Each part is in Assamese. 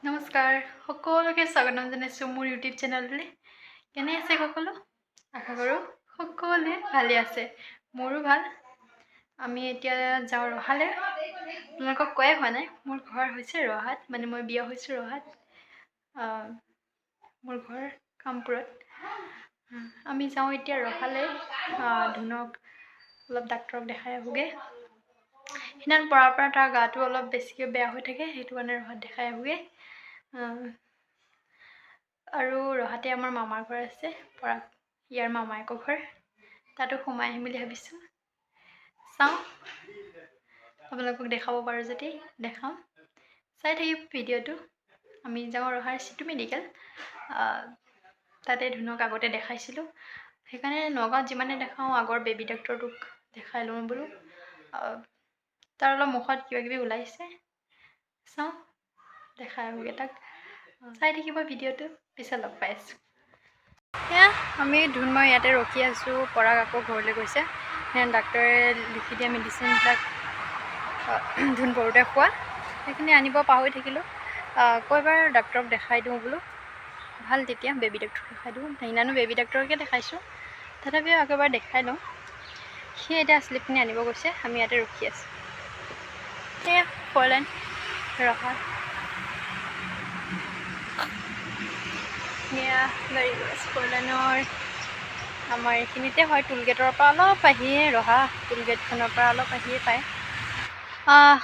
নমস্কাৰ সকলোকে স্বাগতম জনাইছোঁ মোৰ ইউটিউব চেনেললৈ। কেনে আছে সকলো? আশা কৰোঁ সকলোৱে ভালে আছে। মোৰো ভাল। আমি এতিয়া যাওঁ ৰহালৈ। আপোনালোকক কোৱাই হোৱা নাই, মোৰ ঘৰ হৈছে ৰহাত, মানে মই বিয়া হৈছোঁ ৰহাত। মোৰ ঘৰ কামপুৰত। আমি যাওঁ এতিয়া ৰহালৈ। ধুনক অলপ ডাক্তৰক দেখাই আহোঁগৈ। সিদিনা পৰাৰ পৰা তাৰ গাটো অলপ বেছিকৈ বেয়া হৈ থাকে, সেইটো কাৰণে ৰহাত দেখাই আহোঁগৈ। আৰু ৰহাতে আমাৰ মামাৰ ঘৰ আছে, ইয়াৰ মামায়েকৰ ঘৰ, তাতো সোমাই আহিম বুলি ভাবিছোঁ। চাওঁ আপোনালোকক দেখাব পাৰোঁ যদি দেখাম, চাই থাকিব ভিডিঅ'টো। আমি যাওঁ ৰহাৰ চিটু মেডিকেল। তাতে ধুনক আগতে দেখাইছিলোঁ, সেইকাৰণে নগাঁৱত যিমানে দেখাওঁ আগৰ বেবী ডক্টৰটোক দেখাই লওঁ বোলো। তাৰ অলপ মুখত কিবাকিবি ওলাইছে, চাওঁ দেখাই আহোঁগৈ তাক। চাই থাকিব ভিডিঅ'টো, পিছত লগ পাই আছোঁ। এয়া আমি মই ইয়াতে ৰখি আছোঁ। পৰাগ আকৌ ঘৰলৈ গৈছে। ডাক্তৰে লিখি দিয়া মেডিচিনবিলাক ধুন পৰোঁতে খোৱা, সেইখিনি আনিব পাহৰি থাকিলোঁ। আকৌ এবাৰ ডাক্তৰক দেখাই দিওঁ বোলো, ভাল তেতিয়া বেবী ডক্টৰক দেখাই দিওঁ। সেইদিনানো বেবী ডক্টৰকে দেখাইছোঁ, তথাপিও আকৌ এবাৰ দেখাই লওঁ। সি এতিয়া শ্লিপখিনি আনিব গৈছে, আমি ইয়াতে ৰখি আছোঁ। সেয়া 4 লাইন ৰহা। এয়া গাড়ী গৈ আছে 4 লাইনৰ। আমাৰ এইখিনিতে হয়, টোলগেটৰ পৰা অলপ আহিয়ে ৰহা, টোলগেটখনৰ পৰা অলপ আহিয়ে পায়।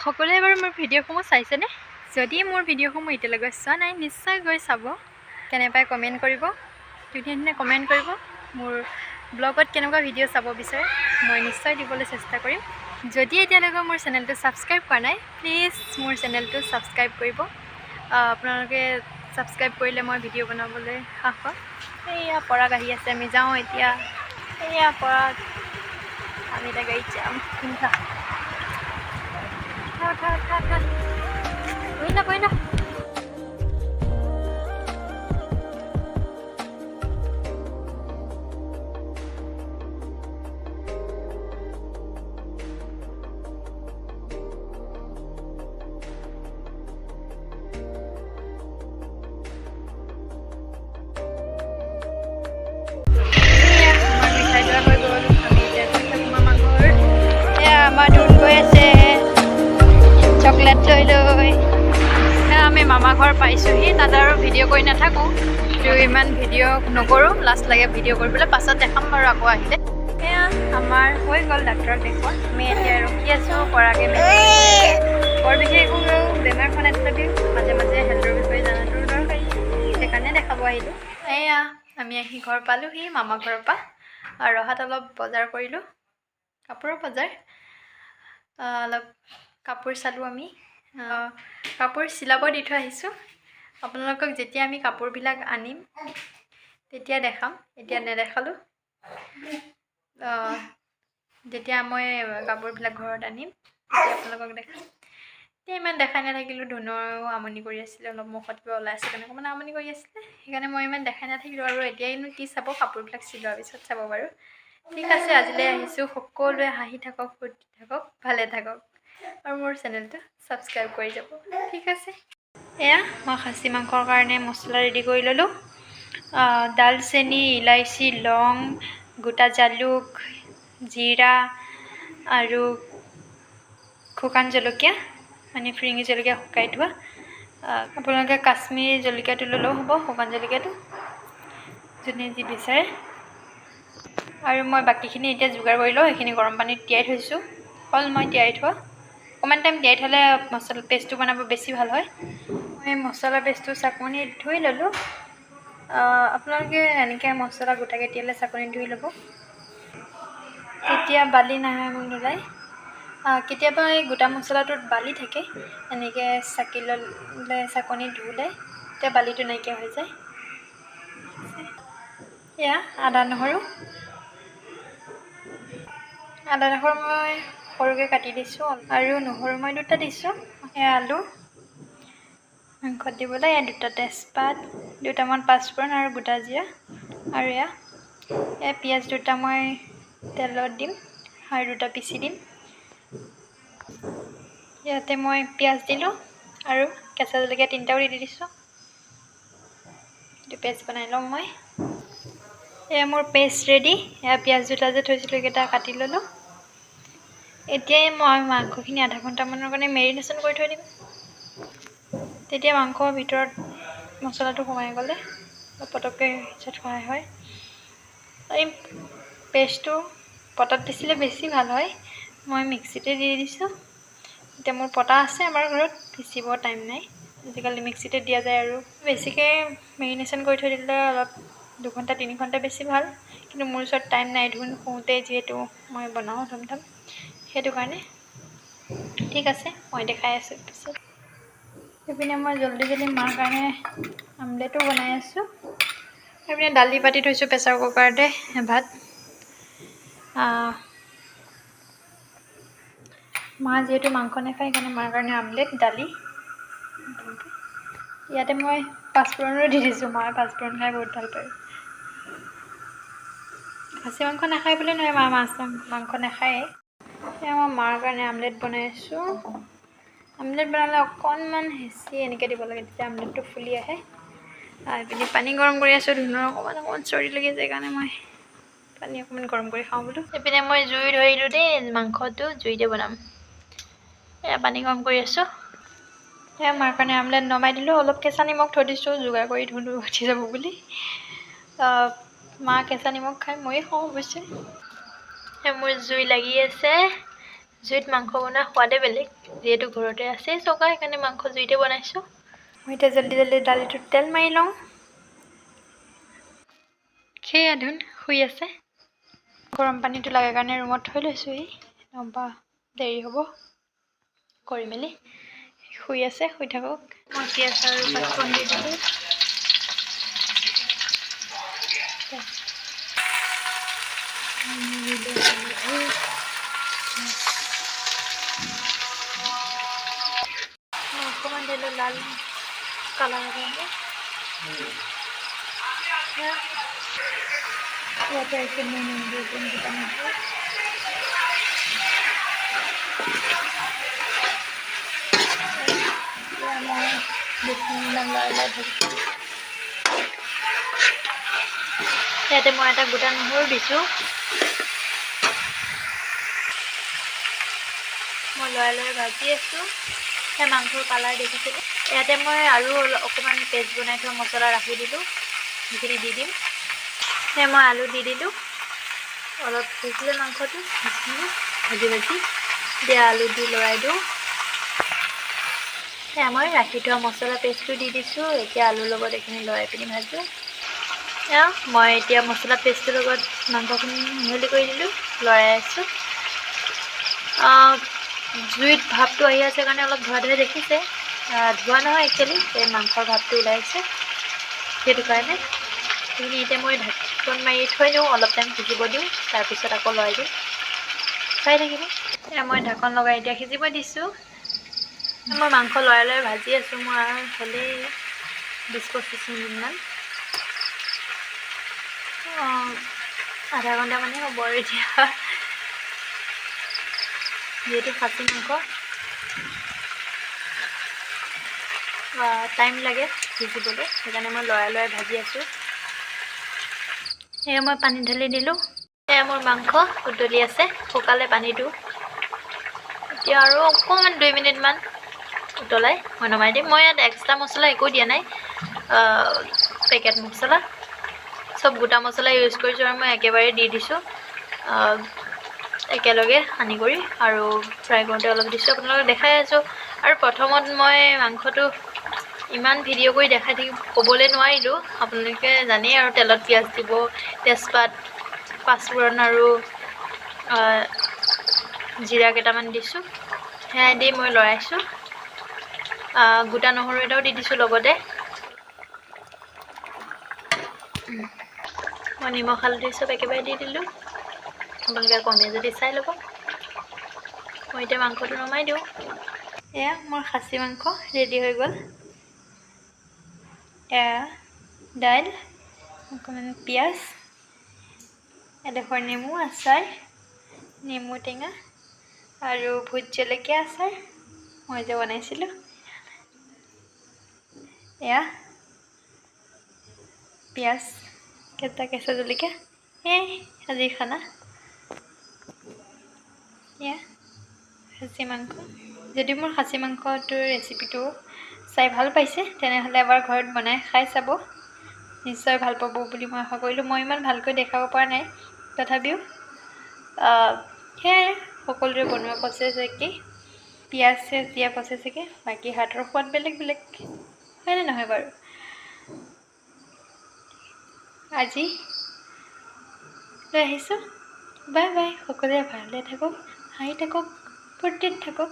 সকলোৱে বাৰু মোৰ ভিডিঅ'সমূহ চাইছেনে? যদি মোৰ ভিডিঅ'সমূহ এতিয়ালৈকে চোৱা নাই, নিশ্চয় গৈ চাব। কেনে পায় কমেণ্ট কৰিব, ধুনীয়া ধুনীয়া কমেণ্ট কৰিব। মোৰ ব্লগত কেনেকুৱা ভিডিঅ' চাব বিচাৰে মই নিশ্চয় দিবলৈ চেষ্টা কৰিম। যদি এতিয়ালৈকে মোৰ চেনেলটো ছাবস্ক্ৰাইব কৰা নাই, প্লিজ মোৰ চেনেলটো ছাবস্ক্ৰাইব কৰিব। আপোনালোকে ছাবস্ক্ৰাইব কৰিলে মই ভিডিঅ' বনাবলৈ সাহস পাম। এয়া পৰাগ আহি আছে, আমি যাওঁ এতিয়া। এয়া পৰাগ, আমি এতিয়া গাড়ীত যাম। কৰিলা আমাৰ ধুন গৈ আছে চকলেট লৈ। আমি মামা ঘৰ পাইছোঁহি। তাত আৰু ভিডিঅ' কৰি নাথাকোঁ, ইমান ভিডিঅ' নকৰোঁ, লাষ্ট লাগে ভিডিঅ' কৰিবলৈ। পাছত দেখাম বাৰু আকৌ আহিলে। সেয়া আমাৰ হৈ গ'ল ডাক্তৰক দেখুৱা। আমি এতিয়া ৰখি আছোঁ। পৰাগে বৰ বিশেষ একো বেমাৰ হোৱা নাই, তথাপিও মাজে মাজে হেল্থৰ বিষয়ে জনাটো দৰকাৰী, সেইকাৰণে দেখাব আহিলোঁ। এয়া আমি আহি ঘৰ পালোঁহি মামা ঘৰৰ পৰা। ৰহাত অলপ বজাৰ কৰিলোঁ, কাপোৰৰ বজাৰ। অলপ কাপোৰ চালোঁ আমি। কাপোৰ চিলাব দি থৈ আহিছোঁ। আপোনালোকক যেতিয়া আমি কাপোৰবিলাক আনিম তেতিয়া দেখাম, এতিয়া নেদেখালোঁ। যেতিয়া মই কাপোৰবিলাক ঘৰত আনিম তেতিয়া আপোনালোকক দেখাম। এতিয়া ইমান দেখাই নাথাকিলোঁ, ধুনৰো আমনি কৰি আছিলে, অলপ মুখত কিবা ওলাই আছে কাৰণে অকণমান আমনি কৰি আছিলে, সেইকাৰণে মই ইমান দেখাই নাথাকিলোঁ। আৰু এতিয়াইনো কি চাব, কাপোৰবিলাক চিলোৱাৰ পিছত চাব বাৰু। ঠিক আছে, আজিলৈ আহিছোঁ। সকলোৱে হাঁহি থাকক, ফূৰ্তি থাকক, ভালে থাকক, আৰু মোৰ চেনেলটো ছাবস্ক্ৰাইব কৰি যাব। ঠিক আছে। এয়া মই খাচী মাংসৰ কাৰণে মছলা ৰেডি কৰি ল'লোঁ। দালচেনি, ইলাইচি, লং, গোটা জালুক, জিৰা আৰু শুকান জলকীয়া, মানে ফিৰিঙি জলকীয়া শুকাই থোৱা। আপোনালোকে কাশ্মীৰী জলকীয়াটো ল'লেও হ'ব, শুকান জলকীয়াটো যোনে যি বিচাৰে। আৰু মই বাকীখিনি এতিয়া যোগাৰ কৰি লওঁ। সেইখিনি গৰম পানীত তিয়াই থৈছোঁ, অকল মই তিয়াই থোৱা। অকণমান টাইম তিয়াই থ'লে মছলা পেষ্টটো বনাব বেছি ভাল হয়। মই মছলা পেষ্টটো চাকনিত ধুই ল'লোঁ। আপোনালোকে এনেকৈ মছলা গোটাকৈ তিয়ালে চাকনিত ধুই ল'ব, তেতিয়া বালি নোলায়। কেতিয়াবা এই গোটা মছলাটোত বালি থাকে, এনেকৈ চাকি ল'লে, চাকনিত ধুলে তেতিয়া বালিটো নাইকিয়া হৈ যায়। এয়া আদা নহৰু মই সৰুকৈ কাটি দিছোঁ, আৰু নহৰু মই 2টা দিছোঁ। এয়া আলু মাংসত দিবলৈ, এয়া 2টা তেজপাত, 2টামান পাঁচফোৰণ আৰু গোটা জিৰা, আৰু এয়া পিঁয়াজ 2টা মই তেলত দিম আৰু 2টা পিচি দিম। ইয়াতে মই পিঁয়াজ দিলোঁ আৰু কেঁচা জলকীয়া 3টাও দি দিছোঁ। এইটো পেষ্ট বনাই লওঁ মই। এয়া মোৰ পেষ্ট ৰেডি। এয়া পিঁয়াজ দুটা যে থৈছিলোঁ এইকেইটা কাটি ল'লোঁ। এতিয়াই মই মাংসখিনি আধা ঘণ্টামানৰ কাৰণে মেৰিনেশ্যন কৰি থৈ দিম। তেতিয়া মাংসৰ ভিতৰত মছলাটো সোমাই গ'লে পটককৈ সিজাত সহায় হয়। এই পেষ্টটো পটাত পিচিলে বেছি ভাল হয়। মই মিক্সিতে দি দিছোঁ। এতিয়া মোৰ পটা আছে আমাৰ ঘৰত, পিচিব টাইম নাই। আজিকালি মিক্সিতে দিয়া যায় আৰু বেছিকৈ মেৰিনেশ্যন কৰি থৈ দিলে অলপ 2 ঘণ্টা 3 ঘণ্টা বেছি ভাল। কিন্তু মোৰ ওচৰত টাইম নাই, ধুন শুওঁতে যিহেতু মই বনাওঁ ধুম সেইটো কাৰণে। ঠিক আছে, মই দেখাই আছোঁ পিছত। সেইপিনে মই জল্দি মাৰ কাৰণে আমলেটো বনাই আছোঁ। সেইপিনে দালি পাতি থৈছোঁ প্ৰেছাৰ কুকাৰতে ভাত। মা যিহেতু মাংস নাখায় সেইকাৰণে মাৰ কাৰণে আমলেট দালি। ইয়াতে মই পাঁচফোৰণো দি দিছোঁ। মায়ে পাঁচফোৰণ খাই বহুত ভাল পায়। খাচী মাংস নাখায় বুলি নহয়, মা মাংস নাখায়েই। সেয়া মই মাৰ কাৰণে আমলেট বনাই আছোঁ। আমলেট বনালে অকণমান হেঁচি এনেকৈ দিব লাগে, তেতিয়া আমলেটটো ফুলি আহে। এইপিনে পানী গৰম কৰি আছোঁ। ধুনুৰ অকণমান চৰ্দি লাগিছে সেইকাৰণে মই পানী অকণমান গৰম কৰি খাওঁ বোলো। এইপিনে মই জুই ধৰিলোঁ দেই, মাংসটো জুইতে বনাম। এয়া পানী গৰম কৰি আছোঁ। সেয়া মাৰ কাৰণে আমলেট নমাই দিলোঁ। অলপ কেঁচা নিমখ থৈ দিছোঁ যোগাৰ কৰি ধুনু উঠি যাব বুলি। মা কেঁচা নিমখ খাই, ময়ে খাওঁ অৱশ্যে। মোৰ জুই লাগি আছে। জুইত মাংস বনোৱা সোৱাদে বেলেগ। যিহেতু ঘৰতে আছে চৌকা, সেইকাৰণে মাংস জুইতে বনাইছোঁ। মই এতিয়া জল্দি দালিটোত তেল মাৰি লওঁ। সেয়া ধুন শুই আছে। গৰম পানীটো লাগে কাৰণে ৰুমত থৈ লৈছোঁহি, নহ'বা দেৰি হ'ব কৰি মেলি। শুই আছে, শুই থাকক। মই পিঁয়াজ আৰু পাঁচফোৰণ দি দিলোঁ। অকণমান দিলোঁ লাল কালাৰ কাৰণে। ইয়াতে আছে মোৰ নেমু দোকানত। মই বেছিমান লৰাই ধৰিছোঁ। ইয়াতে মই এটা গোটা নহৰু দিছোঁ। মই লৰাই ভাজি আছোঁ। সেই মাংসৰ কালাৰ দেখিছিলোঁ। ইয়াতে মই আৰু অকণমান পেষ্ট বনাই থোৱা মছলা ৰাখি দিলোঁ, সেইখিনি দি দিম। সেয়া মই আলু দি দিলোঁ। অলপ সিজিলে মাংসটো ভাজি দিয়া আলু দি লৰাই দিওঁ। সেয়া মই ৰাখি থোৱা মছলা পেষ্টটো দি দিছোঁ। এতিয়া আলুৰ লগত এইখিনি লৰাই পিনি ভাজোঁ। মই এতিয়া মছলা পেষ্টটোৰ লগত মাংসখিনি মিহলি কৰি দিলোঁ, লৰাই আছোঁ। জুইত ভাপটো আহি আছে কাৰণে অলপ ধোৱা ধোৱা দেখিছে। ধোৱা নহয় একচুৱেলি, এই মাংসৰ ভাপটো ওলাইছে সেইটো কাৰণে। সেইখিনি এতিয়া মই ঢাকন মাৰি থৈ দিওঁ, অলপ টাইম সিজিব দিওঁ, তাৰপিছত আকৌ লৰাই দিওঁ। চাই থাকিব। এয়া মই ঢাকন লগাই এতিয়া সিজিব দিছোঁ। মই মাংস লৰাই ভাজি আছোঁ। মই হ'লেই 20-25 মিনিটমান। আধা ঘণ্টামানেই হ'ব আৰু এতিয়া, যিহেতু খাচী মাংস টাইম লাগে সিজিবলৈ, সেইকাৰণে মই লৰাই ভাজি আছোঁ। সেয়া মই পানী ঢালি দিলোঁ। সেয়া মোৰ মাংস উতলি আছে, শুকালে পানীটো। এতিয়া আৰু অকণমান 2 মিনিটমান উতলাই মই নমাই দিম। মই ইয়াত এক্সট্ৰা মছলা একো দিয়া নাই, পেকেট মছলা চব গোটা মছলা ইউজ কৰিছোঁ আৰু মই একেবাৰে দি দিছোঁ একেলগে সানি কৰি, আৰু ফ্ৰাই কৰোঁতে অলপ দিছোঁ, আপোনালোকক দেখাই আছোঁ। আৰু প্ৰথমত মই মাংসটো ইমান ভিডিঅ' কৰি দেখাই ক'বলৈ নোৱাৰিলোঁ। আপোনালোকে জানেই আৰু তেলত পিঁয়াজ দিব, তেজপাত, পাঁচফোৰণ আৰু জিৰা কেইটামান দিছোঁ। সেয়া দি মই লৰাইছোঁ। গোটা নহৰু এটাও দি দিছোঁ লগতে। মই নিমখ হালধি চব একেবাৰে দি দিলোঁ। আপোনালোকে কমে যদি চাই ল'ব। মই এতিয়া মাংসটো নমাই দিওঁ। এয়া মোৰ খাচী মাংস ৰেডি হৈ গ'ল। এয়া দাইল, অকণমান পিঁয়াজ, এডোখৰ নেমু আচাৰ, নেমু টেঙা আৰু ভোট জলকীয়া আচাৰ মই যে বনাইছিলোঁ। এয়া পিঁয়াজ কেঁচা জলকীয়া আজিৰ খানা এয়া খাচী মাংস যদি মোৰ খাচী মাংসটোৰ ৰেচিপিটো চাই ভাল পাইছে তেনেহ'লে এবাৰ ঘৰত বনাই খাই চাব নিশ্চয় ভাল পাব বুলি মই আশা কৰিলোঁ মই ইমান ভালকৈ দেখাব পৰা নাই তথাপিও সেয়াই সকলোৰে বনোৱা প্ৰচেছ একেই পিঁয়াজ দিয়া প্ৰচেছ একে বাকী হাতৰ সোৱাদ বেলেগ বেলেগ হয়নে নহয় বাৰু আজি লৈ আহিছোঁ বাই বাই সকলোৱে ভালে থাকক হাঁহি থাকক ফূৰ্তিত থাকক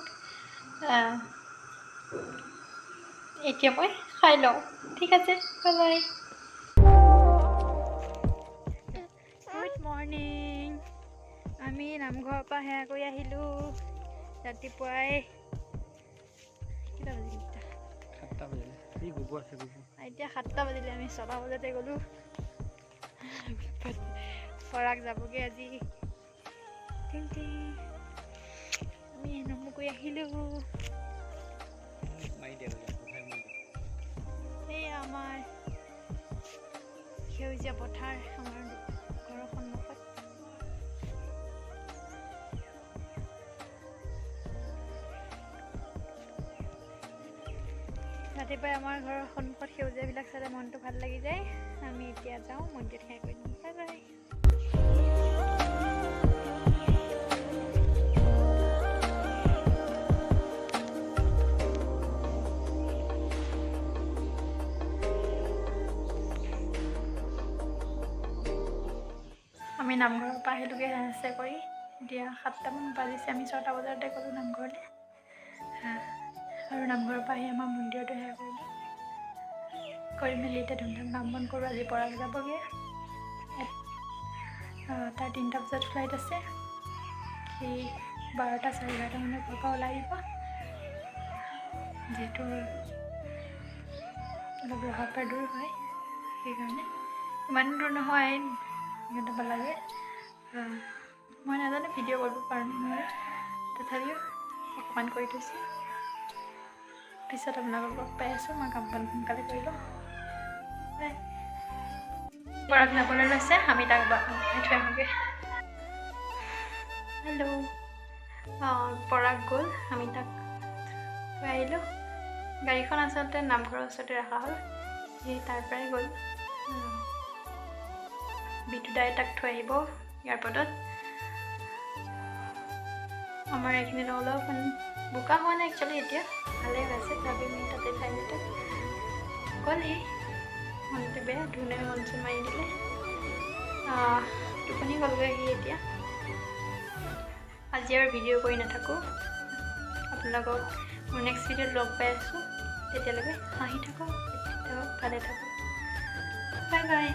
এতিয়া মই খাই লওঁ ঠিক আছে বাই বাই গুড মৰ্ণিং আমি নামঘৰৰ পৰা সেয়া কৰি আহিলোঁ ৰাতিপুৱাই এতিয়া 7টা বাজিলে আমি 6টা বজাতে গ'লোঁ পৰাগ যাবগৈ আজি আমি নমু কৰি আহিলোঁ এই আমাৰ সেউজীয়া পথাৰ আমাৰ ঘৰৰ সন্মুখত ৰাতিপুৱাই আমাৰ ঘৰৰ সন্মুখত সেউজীয়াবিলাক চালে মনটো ভাল লাগি যায় আমি এতিয়া যাওঁ মন্দিৰত সেৱা কৰি দিম বাই বাই আমি নামঘৰৰ পৰা আহিলোগৈ সেৱা কৰি এতিয়া 7টামান বাজিছে আমি 6টা বজাতে গ'লোঁ নামঘৰলৈ আৰু নামঘৰৰ পৰা আহি আমাৰ মন্দিৰতো সেৱা কৰিলোঁ কৰি মেলি এতিয়া ধুমধাম কাম বন কৰোঁ আজি পৰাগ যাবগৈ তাৰ 3টা বজাত ফ্লাইট আছে সি 12টা 11:30 মানত ঘৰৰ পৰা ওলাই আহিব যিহেতু অলপ ৰহাৰ পৰা দূৰ হয় সেইকাৰণে ইমান দূৰ নহয় সিহঁতৰ পৰা লাগে মই নাজানো ভিডিঅ' কৰিব পাৰোঁ নহয় তথাপিও অকণমান কৰি থৈছোঁ পিছত আপোনালোকক পাই আছোঁ মই কাম বন সোনকালে কৰি লওঁ পৰাগ যাবলৈ লৈছে আমি তাক থৈ আহোঁগৈ হেল্ল' পৰাগ গ'ল আমি তাক থৈ আহিলোঁ গাড়ীখন আচলতে নামঘৰৰ ওচৰতে ৰখা হ'ল সি তাৰ পৰাই গ'ল বিটুদাই তাক থৈ আহিব এয়াৰপৰ্টত আমাৰ এইখিনিত অলপমান বোকা হোৱা নাই একচুৱেলি এতিয়া ভালেই হৈছে ভাবি আমি তাতে ঠাইতে গ'লহি মনটো বেয়া ধুনে মন চন মাৰি দিলে টোপনি গ'লগৈ সি এতিয়া আজি আৰু ভিডিঅ' কৰি নাথাকোঁ আপোনালোকক মোৰ নেক্সট ভিডিঅ'ত লগ পাই আছোঁ তেতিয়ালৈকে হাঁহি থাকক ভালে থাকক বাই বাই